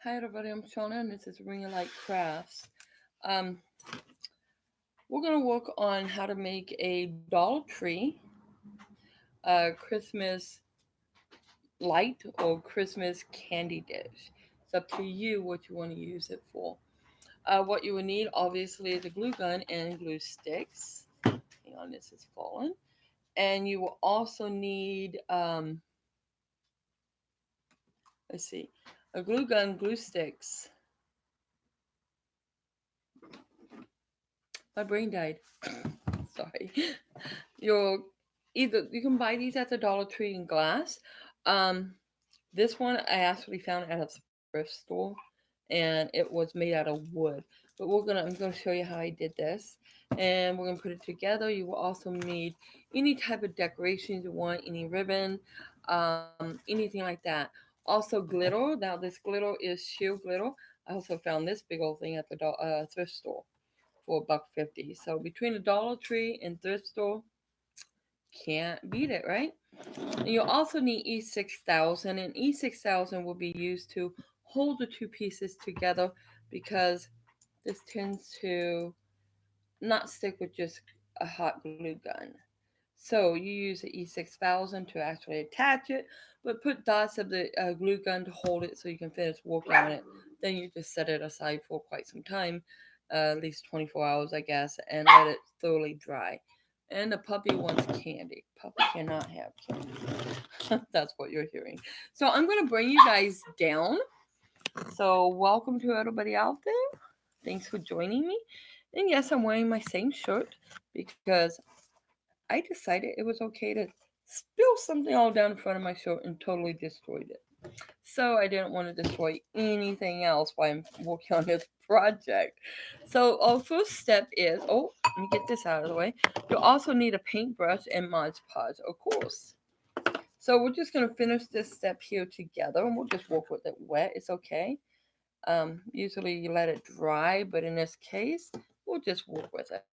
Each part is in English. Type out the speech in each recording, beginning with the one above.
Hi everybody, I'm Shauna and this is Ring of Light Crafts. Um, we're going to work on how to make a Dollar Tree Christmas light or Christmas candy dish. It's up to you what you want to use it for. What you will need obviously is a glue gun and glue sticks. Hang on, this is fallen. And you will also need, let's see, a glue gun, glue sticks. My brain died. Sorry. You'll either you can buy these at the Dollar Tree in glass. Um, this one I actually found at a thrift store, and it was made out of wood. But I'm gonna show you how I did this, and we're gonna put it together. You will also need any type of decorations you want, any ribbon, anything like that. Also glitter. Now this glitter is sheer glitter. I also found this big old thing at the thrift store for $1.50. So between the Dollar Tree and thrift store, can't beat it, right? And you'll also need E6000, and E6000 will be used to hold the two pieces together because this tends to not stick with just a hot glue gun. So you use the E6000 to actually attach it, but put dots of the glue gun to hold it so you can finish working on it. Then you just set it aside for quite some time, at least 24 hours, I guess, and let it thoroughly dry. And the puppy wants candy. Puppy cannot have candy. That's what you're hearing. So I'm going to bring you guys down. So welcome to everybody out there. Thanks for joining me. And yes, I'm wearing my same shirt because I decided it was okay to spill something all down in front of my shirt and totally destroyed it. So I didn't want to destroy anything else while I'm working on this project. So our first step is, let me get this out of the way. You'll also need a paintbrush and Mod Podge, of course. So we're just going to finish this step here together and we'll just work with it wet. It's okay. Usually you let it dry, but in this case, we'll just work with it.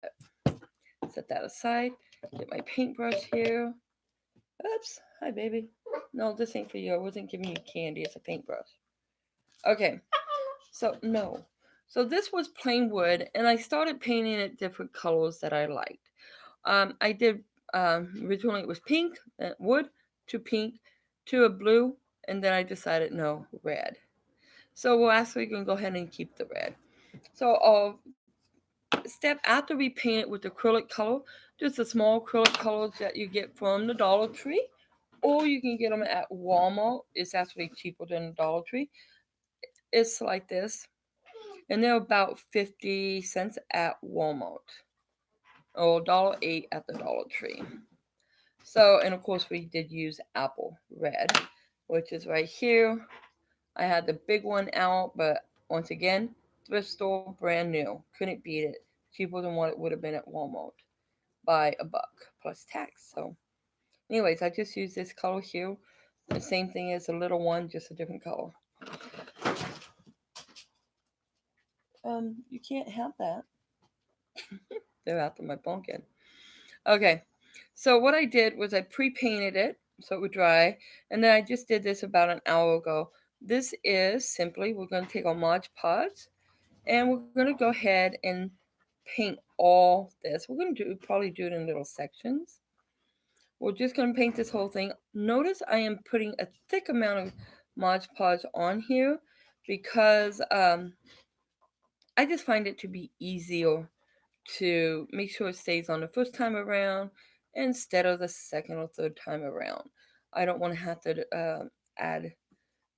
Set that aside. Get my paintbrush here. Oops. Hi, baby. No, this ain't for you. I wasn't giving you candy. It's a paintbrush. Okay. So, no. So this was plain wood, and I started painting it different colors that I liked. I did, originally it was pink, wood, to pink, to a blue, and then I decided, no, red. So we're actually going to go ahead and keep the red. So step after we paint it with acrylic color, just the small acrylic colors that you get from the Dollar Tree, or you can get them at Walmart. It's actually cheaper than the Dollar Tree. It's like this, and they're about 50 cents at Walmart, or $1.08 at the Dollar Tree. So, and of course, we did use apple red, which is right here. I had the big one out, but once again, thrift store, brand new. Couldn't beat it. Cheaper than what it would have been at Walmart by $1 plus tax. So, anyways, I just used this color here. The same thing as the little one, just a different color. You can't have that. They're after my pumpkin. Okay, so what I did was I pre-painted it so it would dry, and then I just did this about an hour ago. This is simply, we're going to take our Mod Podge, and we're going to go ahead and paint all this. We're going to probably do it in little sections. We're just going to paint this whole thing. Notice I am putting a thick amount of Mod Podge on here because I just find it to be easier to make sure it stays on the first time around instead of the second or third time around. I don't want to have to add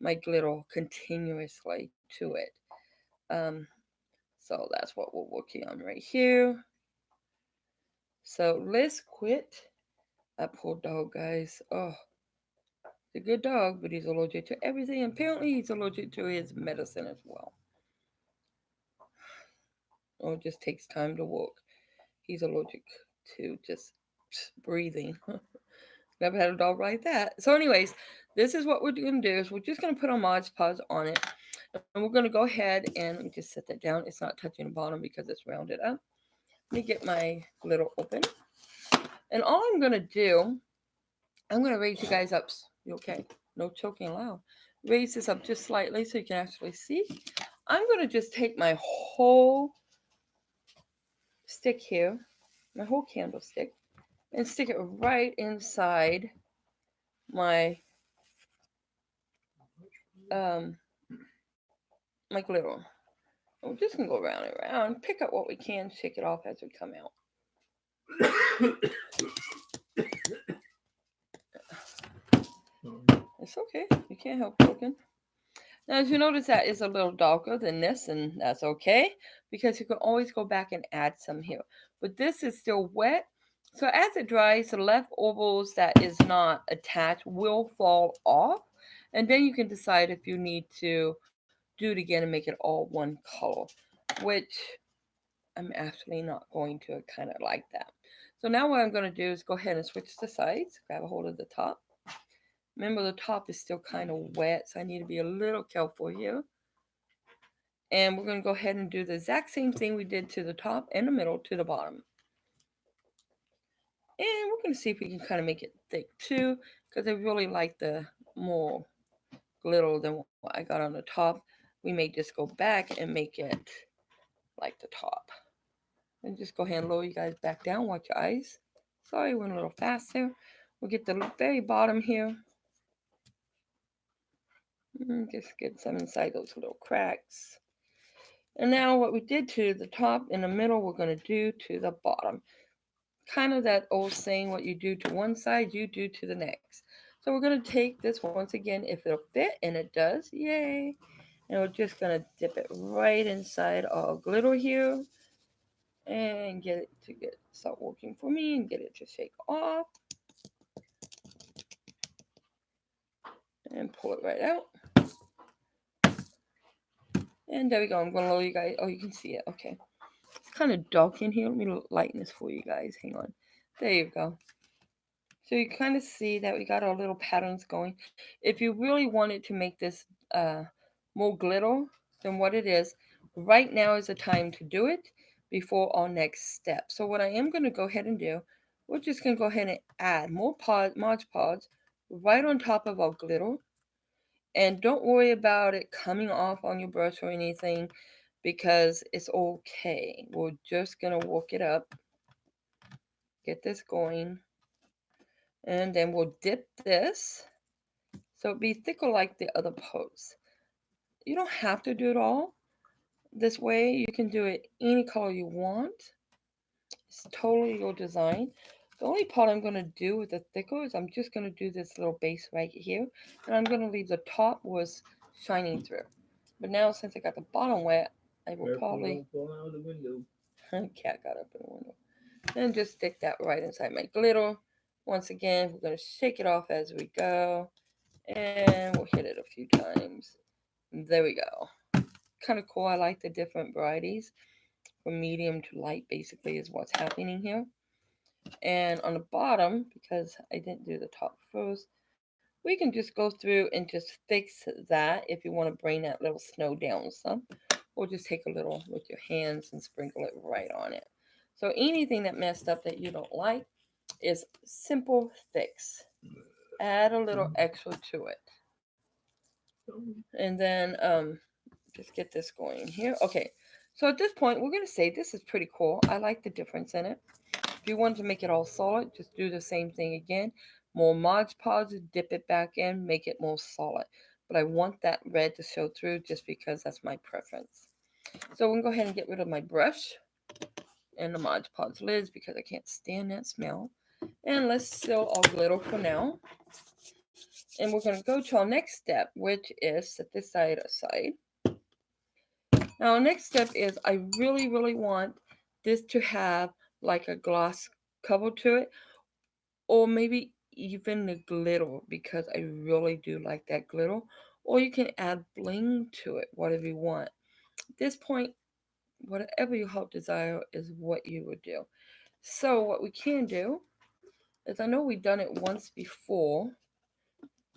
my glitter continuously to it. Um, so that's what we're working on right here. So let's quit. That poor dog, guys. Oh, he's a good dog, but he's allergic to everything. Apparently, he's allergic to his medicine as well. Or it just takes time to work. He's allergic to just breathing. Never had a dog like that. So, anyways, this is what we're going to do is we're just going to put our Mod Podge on it. And we're going to go ahead and let me just set that down. It's not touching the bottom because it's rounded up. Let me get my glitter open. And all I'm going to do, I'm going to raise you guys up. You okay? No choking loud. raise this up just slightly so you can actually see. I'm going to just take my whole stick here, my whole candlestick, and stick it right inside my um, my glitter. And we're just gonna go around and around, pick up what we can, shake it off as we come out. It's okay, you can't help cooking. Now, as you notice, that is a little darker than this, and that's okay because you can always go back and add some here. But this is still wet, so as it dries, the leftovers that is not attached will fall off, and then you can decide if you need to do it again and make it all one color, which I'm actually not going to kind of like that. So now what I'm going to do is go ahead and switch the sides, grab a hold of the top. Remember, the top is still kind of wet, so I need to be a little careful here. And we're going to go ahead and do the exact same thing we did to the top and the middle to the bottom. And we're going to see if we can kind of make it thick too, because I really like the more glitter than what I got on the top. We may just go back and make it like the top. And just go ahead and lower you guys back down. Watch your eyes. Sorry, went a little fast there. We'll get the very bottom here. Just get some inside those little cracks. And now what we did to the top and the middle, we're going to do to the bottom. Kind of that old saying, what you do to one side, you do to the next. So we're going to take this once again, if it'll fit, and it does, yay. And we're just going to dip it right inside our glitter here and get it to start working for me and get it to shake off. And pull it right out. And there we go. I'm going to lower you guys. Oh, you can see it. Okay. It's kind of dark in here. Let me lighten this for you guys. Hang on. There you go. So you kind of see that we got our little patterns going. If you really wanted to make this more glitter than what it is, right now is the time to do it before our next step. So what I am going to go ahead and do, we're just going to go ahead and add more Mod Podge right on top of our glitter. And don't worry about it coming off on your brush or anything, because it's okay. We're just going to work it up, get this going, and then we'll dip this so it be thicker like the other pose. You don't have to do it all this way. You can do it any color you want. It's totally your design. The only part I'm going to do with the thicker is I'm just going to do this little base right here, and I'm going to leave the top was shining through. But now, since I got the bottom wet, I will probably fall out of the window. cat got up in the window. And just stick that right inside my glitter. Once again, we're going to shake it off as we go, and we'll hit it a few times. There we go. Kind of cool. I like the different varieties from medium to light, basically, is what's happening here. And on the bottom, because I didn't do the top first, we can just go through and just fix that if you want to bring that little snow down some, or just take a little with your hands and sprinkle it right on it. So anything that messed up that you don't like is simple fix. Add a little extra to it. And then just get this going here. Okay, so at this point, we're going to say this is pretty cool. I like the difference in it. If you want to make it all solid, just do the same thing again. More Mod Podge, dip it back in, make it more solid. But I want that red to show through just because that's my preference. So we're going to go ahead and get rid of my brush and the Mod Podge lids because I can't stand that smell. And let's seal our glitter for now. And we're going to go to our next step, which is set this side aside. Now, our next step is I really, really want this to have like a gloss cover to it, or maybe even the glitter, because I really do like that glitter. Or you can add bling to it, whatever you want. At this point, whatever your heart desire is what you would do. So what we can do is, I know we've done it once before,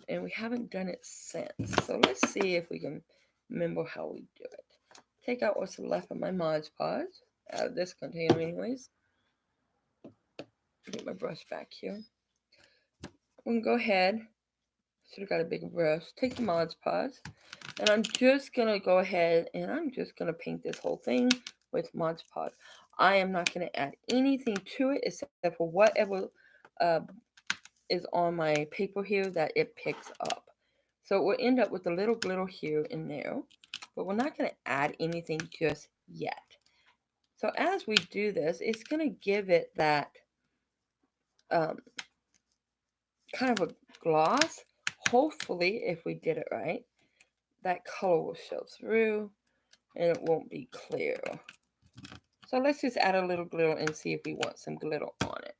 and we haven't done it since. So let's see if we can remember how we do it. Take out what's left of my Mod Podge, out of this container anyways. Get my brush back here. We can go ahead, Should have got a bigger brush. Take the Mod Podge. And I'm just going to go ahead and I'm just going to paint this whole thing with Mod Podge. I am not going to add anything to it except for whatever uh, is on my paper here that it picks up. So we'll end up with a little glitter here and there, but we're not going to add anything just yet. So as we do this, it's going to give it that um, kind of a gloss. Hopefully, if we did it right, that color will show through and it won't be clear. So let's just add a little glitter and see if we want some glitter on it.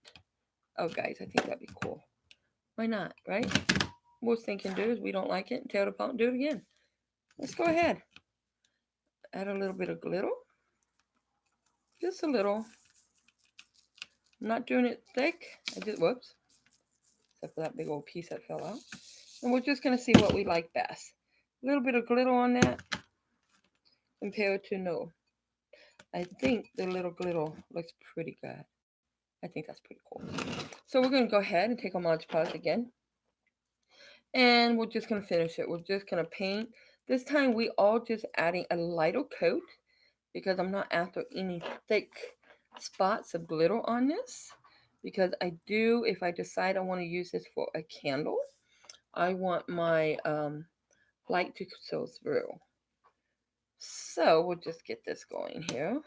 Oh guys, I think that'd be cool. Why not, right? Worst thing can do is we don't like it and tell the punk do it again. Let's go ahead. Add a little bit of glitter. Just a little. I'm not doing it thick. I just, whoops. Except for that big old piece that fell out. And we're just going to see what we like best. A little bit of glitter on that compared to no. I think the little glitter looks pretty good. I think that's pretty cool. So we're going to go ahead and take our Mod Podge again. And we're just going to finish it. We're just going to paint. This time we are just adding a lighter coat because I'm not after any thick spots of glitter on this. Because I do, if I decide I want to use this for a candle, I want my light to show through. So we'll just get this going here.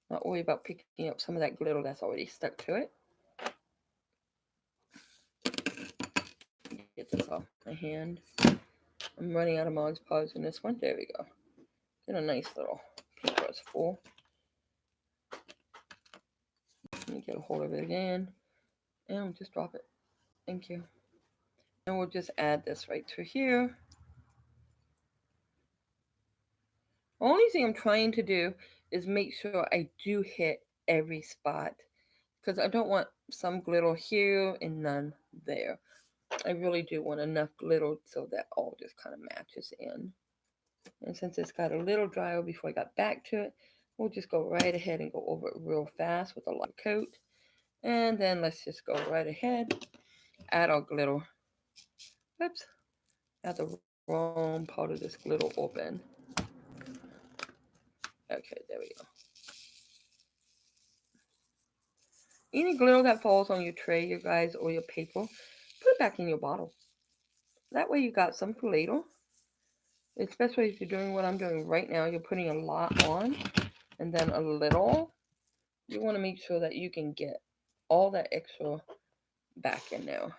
Not worry about picking up some of that glitter that's already stuck to it. Get this off my hand. I'm running out of Mod Podge in this one. There we go. Get a nice little paintbrush full. Let me get a hold of it again. And just drop it. Thank you. And we'll just add this right through here. The only thing I'm trying to do is make sure I do hit every spot because I don't want some glitter here and none there. I really do want enough glitter so that all just kind of matches in. And since it's got a little drier before I got back to it, we'll just go right ahead and go over it real fast with a light coat. And then let's just go right ahead, add our glitter. Oops, add the wrong part of this glitter open. Okay, there we go. Any glitter that falls on your tray, you guys, or your paper, put it back in your bottle. That way you got some for later. Especially if you're doing what I'm doing right now, you're putting a lot on and then a little. You want to make sure that you can get all that extra back in there.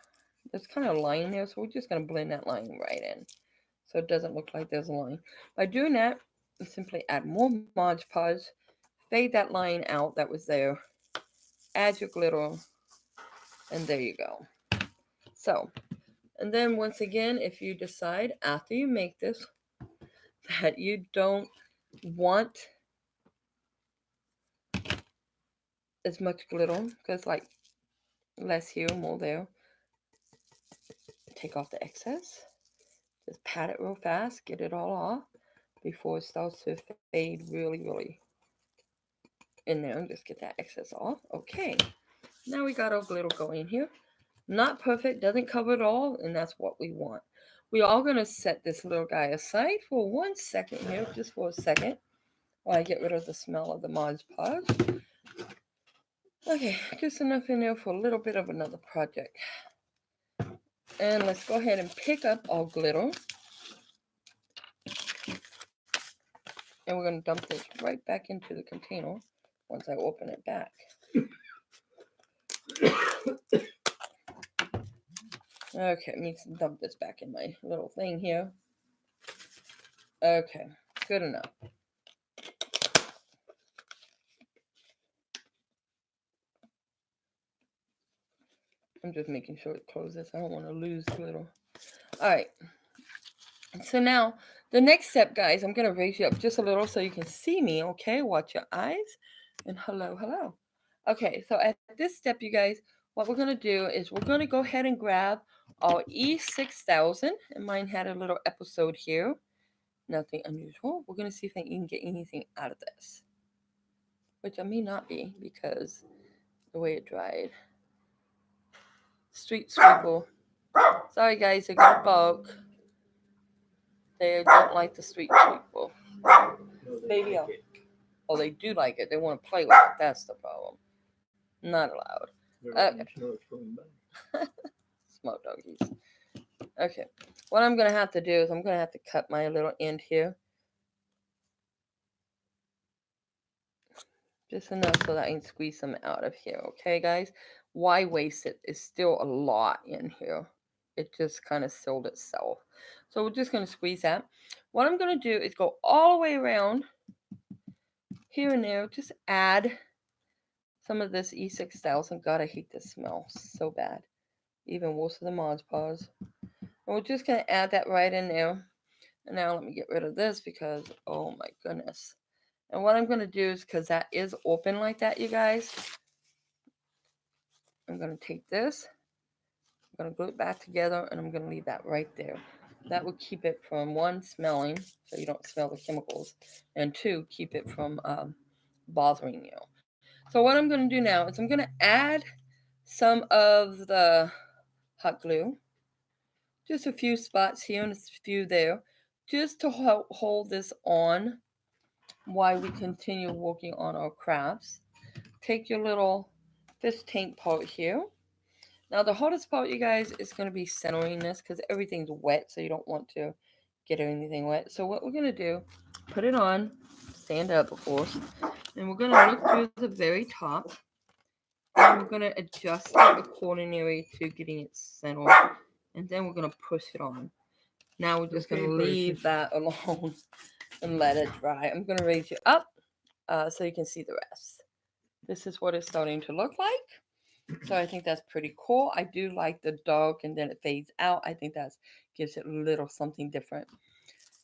There's kind of a line there, so we're just going to blend that line right in so it doesn't look like there's a line. By doing that, you simply add more Mod Podge, fade that line out that was there, add your glitter, and there you go. So, and then once again, if you decide after you make this that you don't want as much glitter, because like less here, more there, take off the excess. Just pat it real fast, get it all off before it starts to fade really in there, and just get that excess off. Okay, now we got our glitter going here. Not perfect, doesn't cover it all, and that's what we want. We are going to set this little guy aside for 1 second here, just for a second, while I get rid of the smell of the Mod Podge. Okay, just enough in there for a little bit of another project. And let's go ahead and pick up our glitter. And we're going to dump this right back into the container once I open it back. Okay, let me dump this back in my little thing here. Okay, good enough. I'm just making sure it closes. I don't want to lose glitter. Alright. So now, the next step, guys, I'm going to raise you up just a little so you can see me, okay? Watch your eyes. And hello. Okay, so at this step, you guys, what we're going to do is we're going to go ahead and grab our E6000. And mine had a little episode here. Nothing unusual. We're going to see if I can get anything out of this. Which I may not be because the way it dried. Street Sweeper Sorry guys, I got a bug. They don't like the street people. Baby, oh, they do like it. They want to play with it. That's the problem. Not allowed. Okay. Smoke doggies. Okay. What I'm gonna have to do is I'm gonna have to cut my little end here. Just enough so that I can squeeze them out of here. Okay, guys? Why waste it? It's still a lot in here. It just kind of sealed itself. So we're just gonna squeeze that. What I'm gonna do is go all the way around here and there. Just add some of this E6000. God, I hate this smell so bad. Even worse than the Mod Podge. And we're just going to add that right in there. And now let me get rid of this because, oh my goodness. And what I'm going to do is, because that is open like that, you guys, I'm going to take this, I'm going to glue it back together, and I'm going to leave that right there. That will keep it from, one, smelling, so you don't smell the chemicals, and two, keep it from bothering you. So what I'm going to do now is I'm going to add some of the hot glue, just a few spots here and a few there, just to help hold this on while we continue working on our crafts. Take your little fish tank part here. Now the hardest part, you guys, is going to be centering this because everything's wet, so you don't want to get anything wet. So what we're going to do, put it on, stand up of course, and we're going to look through the very top, and we're going to adjust it accordingly to getting it centered, and then we're going to push it on. Now we're just going to leave that alone and let it dry. I'm going to raise you up so you can see the rest. This is what it's starting to look like. So I think that's pretty cool. I do like the dark and then it fades out. I think that gives it a little something different.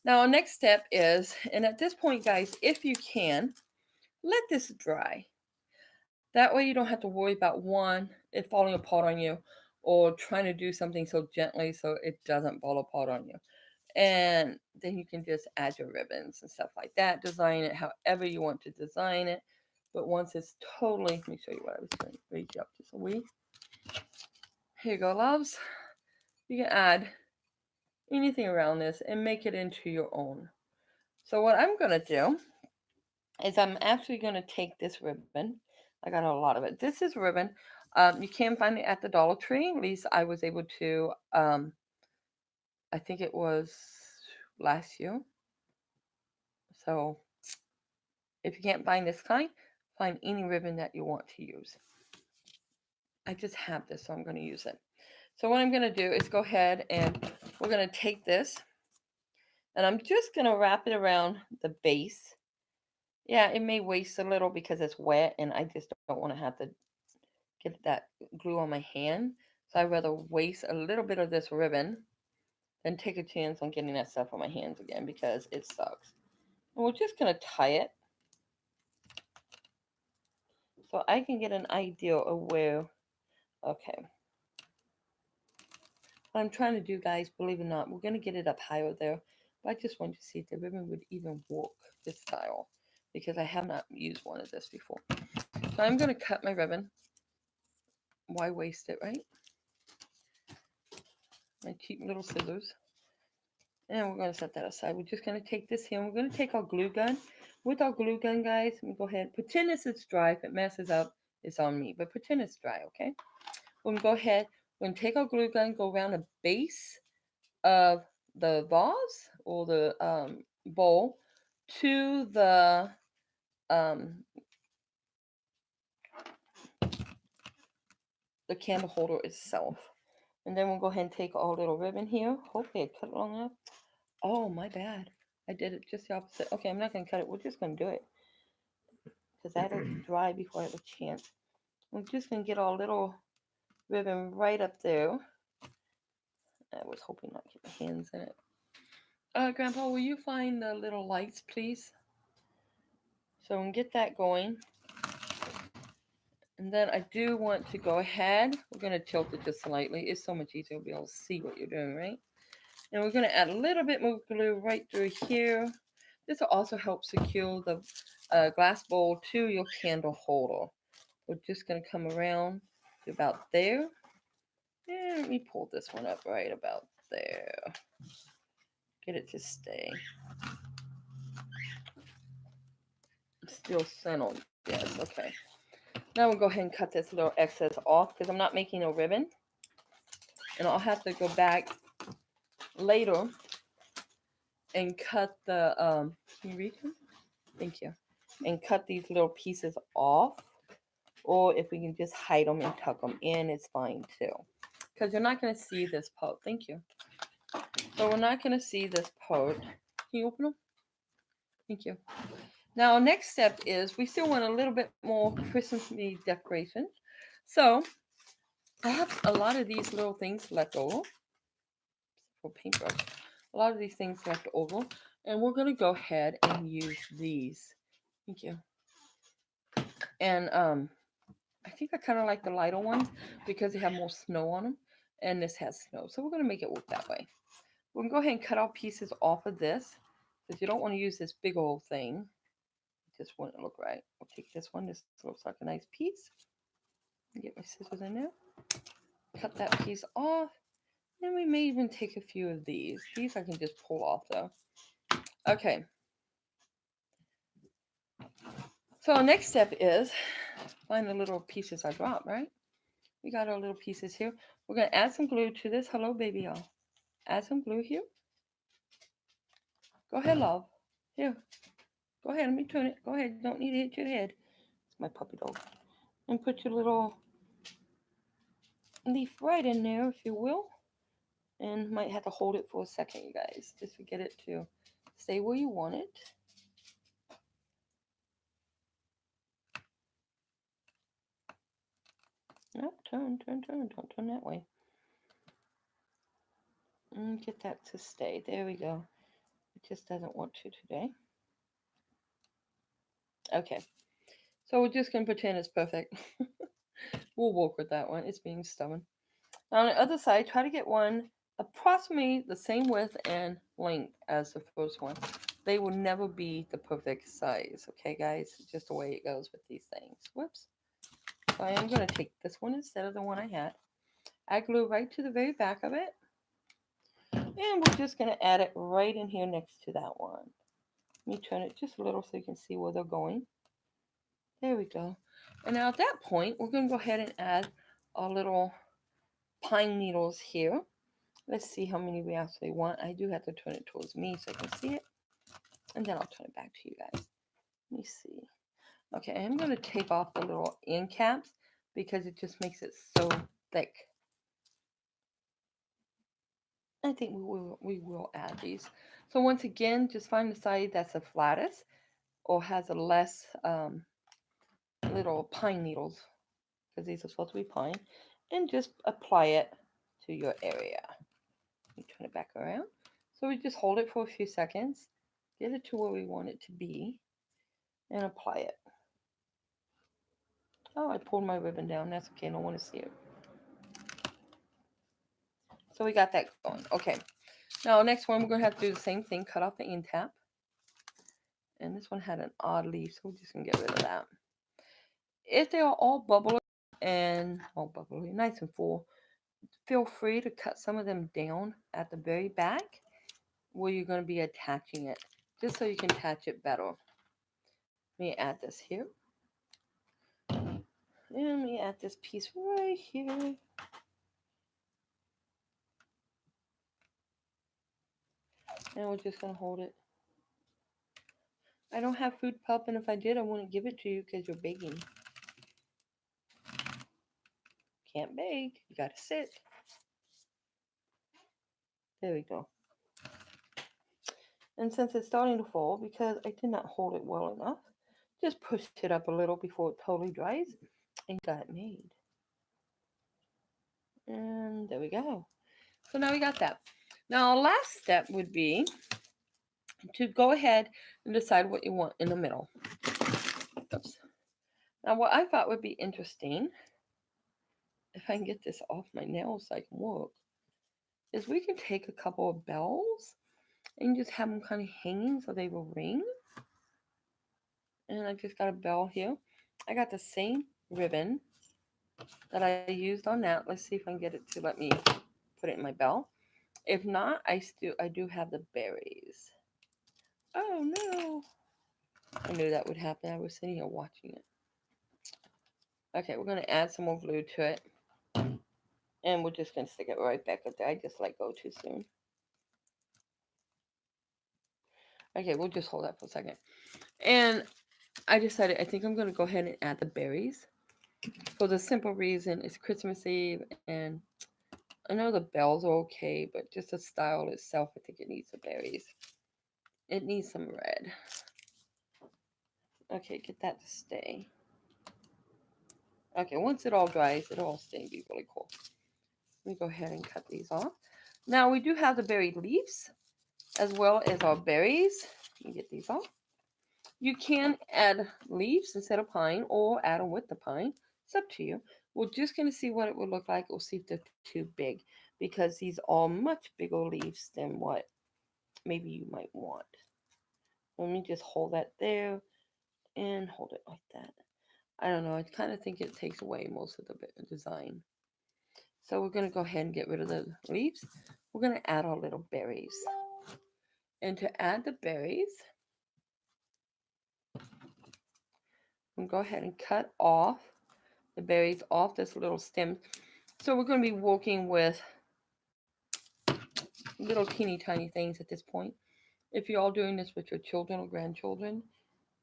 Now our next step is, and at this point guys, if you can, let this dry. That way you don't have to worry about one, it falling apart on you, or trying to do something so gently so it doesn't fall apart on you. And then you can just add your ribbons and stuff like that, design it however you want to design it. But once it's totally, let me show you what I was going to raise you up just a wee. Here you go, loves. You can add anything around this and make it into your own. So what I'm going to do is I'm actually going to take this ribbon. I got a lot of it. This is ribbon. You can find it at the Dollar Tree. At least I was able to, I think it was last year. So if you can't find this kind, find any ribbon that you want to use. I just have this, so I'm going to use it. So what I'm going to do is go ahead and we're going to take this and I'm just going to wrap it around the base. Yeah, it may waste a little because it's wet and I just don't want to have to get that glue on my hand. So I'd rather waste a little bit of this ribbon than take a chance on getting that stuff on my hands again because it sucks. And we're just going to tie it so I can get an idea of where, okay. What I'm trying to do, guys, believe it or not, we're going to get it up higher there. But I just wanted to see if the ribbon would even work this style because I have not used one of this before. So I'm going to cut my ribbon. Why waste it, right? My cheap little scissors. And we're going to set that aside. We're just going to take this here and we're going to take our glue gun. With our glue gun, guys, let me go ahead. Pretend this is dry. If it messes up, it's on me. But pretend it's dry, okay? We're going to go ahead. We're going to take our glue gun, go around the base of the vase or the bowl to the candle holder itself. And then we'll go ahead and take our little ribbon here. Hopefully I cut it long enough. Oh, my bad. I did it just the opposite. Okay, I'm not going to cut it. We're just going to do it. Because I had to dry before I had a chance. We're just going to get our little ribbon right up there. I was hoping not to get my hands in it. Grandpa, will you find the little lights, please? So we'll get that going. And then I do want to go ahead. We're going to tilt it just slightly. It's so much easier to be able to see what you're doing, right? And we're going to add a little bit more glue right through here. This will also help secure the glass bowl to your candle holder. We're just going to come around to about there. And let me pull this one up right about there. Get it to stay. Still centered. Yes, okay. Now we'll go ahead and cut this little excess off because I'm not making a ribbon. And I'll have to go back later and cut the, can you read them? Thank you. And cut these little pieces off. Or if we can just hide them and tuck them in, it's fine too. Because you're not going to see this part. Thank you. So we're not going to see this part. Can you open them? Thank you. Now, next step is we still want a little bit more Christmassy decorations. So I have a lot of these little things left over for paintbrush. A lot of these things left over. And we're going to go ahead and use these. Thank you. And I think I kind of like the lighter ones because they have more snow on them. And this has snow. So we're going to make it work that way. We're going to go ahead and cut out pieces off of this. Because you don't want to use this big old thing. It just wouldn't look right. We'll take this one. This looks like a nice piece. Get my scissors in there. Cut that piece off. And we may even take a few of these. These I can just pull off though. Okay. So our next step is find the little pieces I dropped, right? We got our little pieces here. We're going to add some glue to this. Hello, baby y'all. Add some glue here. Go ahead, love. Here. Go ahead. Let me turn it. Go ahead. You don't need to hit your head. It's my puppy dog. And put your little leaf right in there, if you will. And might have to hold it for a second, you guys, just to get it to stay where you want it. No, turn. Don't turn that way. And get that to stay. There we go. It just doesn't want to today. Okay. So we're just going to pretend it's perfect. We'll work with that one. It's being stubborn. Now on the other side, try to get one approximately the same width and length as the first one. They will never be the perfect size. Okay, guys? It's just the way it goes with these things. Whoops. So I am going to take this one instead of the one I had. Add glue right to the very back of it. And we're just going to add it right in here next to that one. Let me turn it just a little so you can see where they're going. There we go. And now at that point, we're going to go ahead and add our little pine needles here. Let's see how many we actually want. I do have to turn it towards me so I can see it. And then I'll turn it back to you guys. Let me see. Okay, I'm going to take off the little end caps because it just makes it so thick. I think we will add these. So once again, just find the side that's the flattest or has a less little pine needles, because these are supposed to be pine, and just apply it to your area. Let me turn it back around. So we just hold it for a few seconds, get it to where we want it to be, and apply it. Oh, I pulled my ribbon down. That's okay. I don't want to see it. So we got that going. Okay. Now, next one, we're going to have to do the same thing. Cut off the end cap. And this one had an odd leaf, so we're just going to get rid of that. If they are all bubbly and all bubbly, nice and full, feel free to cut some of them down at the very back where you're going to be attaching it, just so you can attach it better. Let me add this here. And let me add this piece right here. And we're just going to hold it. I don't have food pup, and if I did, I wouldn't give it to you because you're begging. Can't beg. You got to sit. There we go. And since it's starting to fall, because I did not hold it well enough, just push it up a little before it totally dries and got it made. And there we go. So now we got that. Now our last step would be to go ahead and decide what you want in the middle. Oops. Now what I thought would be interesting, if I can get this off my nails so I can work, is we can take a couple of bells and just have them kind of hanging so they will ring. And I just got a bell here. I got the same ribbon that I used on that. Let's see if I can get it to let me put it in my bell. If not, I do have the berries. Oh no. I knew that would happen. I was sitting here watching it. Okay, we're gonna add some more glue to it. And we're just gonna stick it right back up there. I just let go too soon. Okay, we'll just hold that for a second. And I decided I think I'm gonna go ahead and add the berries. For the simple reason it's Christmas Eve and I know the bells are okay, but just the style itself, I think it needs the berries. It needs some red. Okay, get that to stay. Okay, once it all dries, it'll all stay and be really cool. Let me go ahead and cut these off. Now we do have the berry leaves as well as our berries. Let me get these off. You can add leaves instead of pine or add them with the pine. It's up to you. We're just going to see what it would look like. We'll see if they're too big because these are much bigger leaves than what maybe you might want. Let me just hold that there and hold it like that. I don't know. I kind of think it takes away most of the design. So we're going to go ahead and get rid of the leaves. We're going to add our little berries. And to add the berries, I'm going to go ahead and cut off the berries off this little stem. So we're going to be working with little teeny tiny things at this point. If you're all doing this with your children or grandchildren,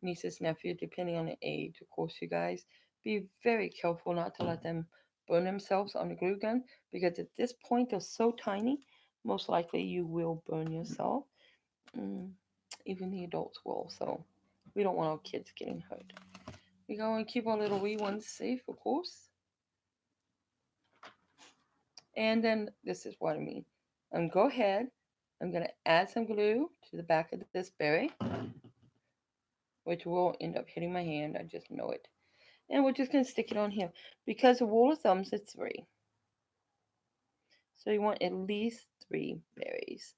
nieces, nephews, depending on the age, of course, you guys, be very careful not to let them burn themselves on the glue gun because at this point they're so tiny, most likely you will burn yourself. Mm, even the adults will, so we don't want our kids getting hurt. We go and keep our little wee ones safe, of course. And then this is what I mean. Go ahead. I'm going to add some glue to the back of this berry, which will end up hitting my hand. I just know it. And we're just going to stick it on here. Because the rule of thumbs is 3. So you want at least 3 berries.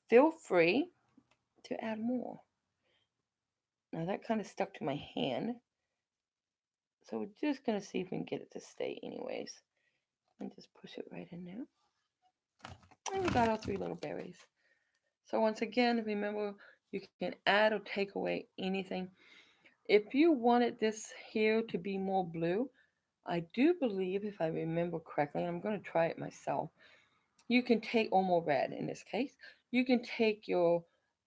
Feel free to add more. Now that kind of stuck to my hand. So we're just going to see if we can get it to stay anyways. And just push it right in there. And we got our 3 little berries. So once again, remember you can add or take away anything. If you wanted this here to be more blue, I do believe, if I remember correctly, and I'm going to try it myself, you can take, or more red in this case, you can take your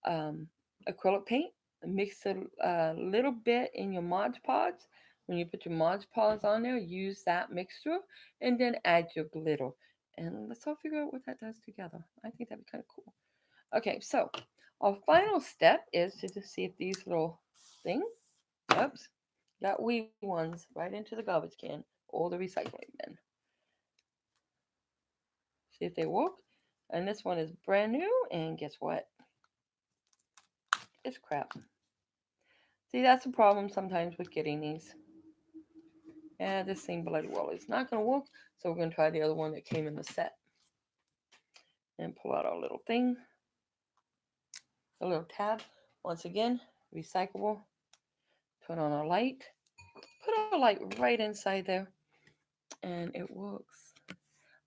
um, acrylic paint, mix a little bit in your Mod Podge. When you put your Mod Podge on there, use that mixture, and then add your glitter. And let's all figure out what that does together. I think that'd be kind of cool. Okay, so our final step is to just see if these little things, oops, got wee ones right into the garbage can or the recycling bin. See if they work. And this one is brand new, and guess what? It's crap. See, that's the problem sometimes with getting these. Yeah, this thing bloody well is not going to work, so we're going to try the other one that came in the set. And pull out our little thing, a little tab. Once again, recyclable. Turn on our light. Put our light right inside there, and it works.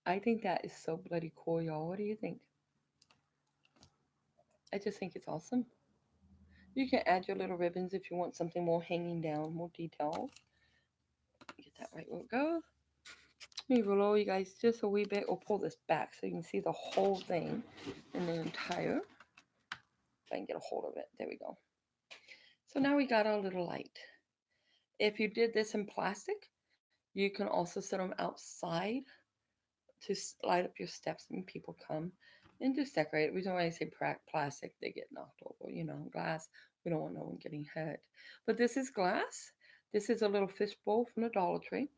I think that is so bloody cool, y'all. What do you think? I just think it's awesome. You can add your little ribbons if you want something more hanging down, more details. Get that right where it goes. Let me roll you guys just a wee bit or pull this back so you can see the whole thing and the entire. If I can get a hold of it. There we go. So now we got our little light. If you did this in plastic, you can also set them outside to light up your steps when people come and just decorate. We don't want to say plastic, they get knocked over. Glass, we don't want no one getting hurt. But this is glass. This is a little fishbowl from the Dollar Tree.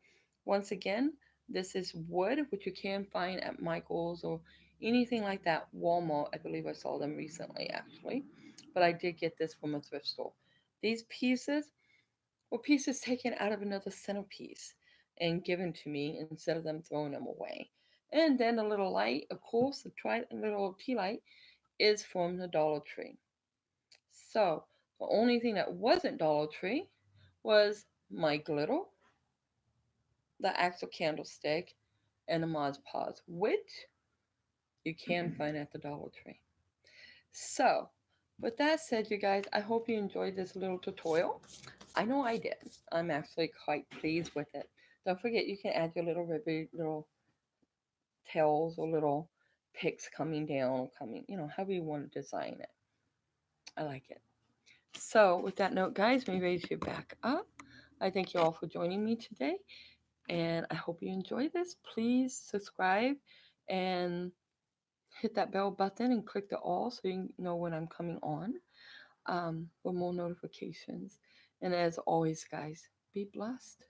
Once again, this is wood, which you can find at Michael's or anything like that. Walmart, I believe I saw them recently actually. But I did get this from a thrift store. These pieces were pieces taken out of another centerpiece and given to me instead of them throwing them away. And then the little light, of course, the little tea light is from the Dollar Tree. So the only thing that wasn't Dollar Tree was my glitter, the actual candlestick, and the Mod Podge, which you can find at the Dollar Tree. So, with that said, you guys, I hope you enjoyed this little tutorial. I know I did. I'm actually quite pleased with it. Don't forget, you can add your little ribbon, little tails or little picks coming down or coming, however you want to design it. I like it. So, with that note, guys, me ready to back up. I thank you all for joining me today, and I hope you enjoy this. Please subscribe and hit that bell button and click the all so you know when I'm coming on with more notifications. And as always, guys, be blessed.